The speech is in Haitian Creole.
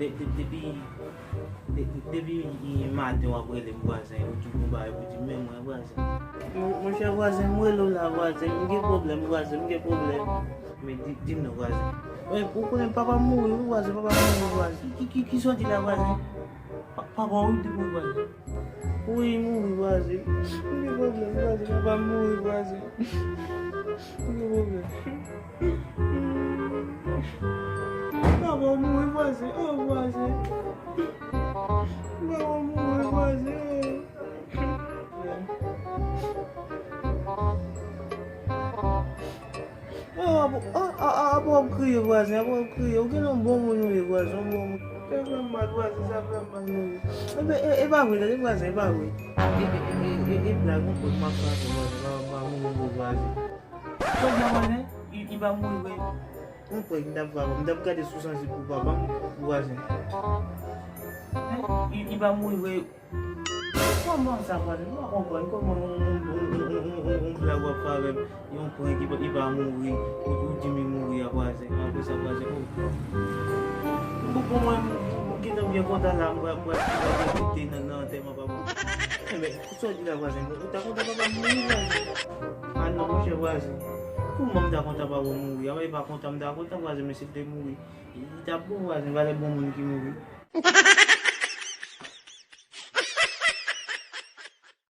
Depi maten wap wele mwazen, ou tou mba e pouti men mwen wazen. Mwen chè wazen mwen lo la wazen, mwen gen problem wazen, mwen gen problem. Men dim nan wazen. Ou konen papa mouri wazen, papa mouri wazen. Ki soti la wazen? Papa ou di mouri wazen? Oui, mouri wazen. Mwen gen problem wazen, papa mouri wazen. Mwen gen problem. Papa mouri wazen, oh wazen. Papa mouri wazen. Abo kriye wazen, abo kriye. Ou gen an bon moun nou wazen, an bon moun. E fèm mad wazen, sa fèm mad nou. E ba wè la, e wazen, e ba wè. E blag moun pot ma fase wazen, ba moun wazen. Sok ma wazen, i ba moun wè. Mwen pou ek mdap gade sou sansi pou papa wazen. I ba moun wè. Koman sa wazen, mwen kompon, koman on blag wap fave, yon pou ek i ba moun wè, ou jimi moun wè wazen, anpe sa wazen. Pou mwen kita mwen konta la mwen kite nan tema pa moun. Eme, sou di la wazen, ou ta konta pa moun wazen. Ano mwen che wazen. Kou mwen da konta pa moun wè, ame pa konta mwen da konta wazen, men se te moun wè. I ta pou wazen, vale bon moun ki moun wè.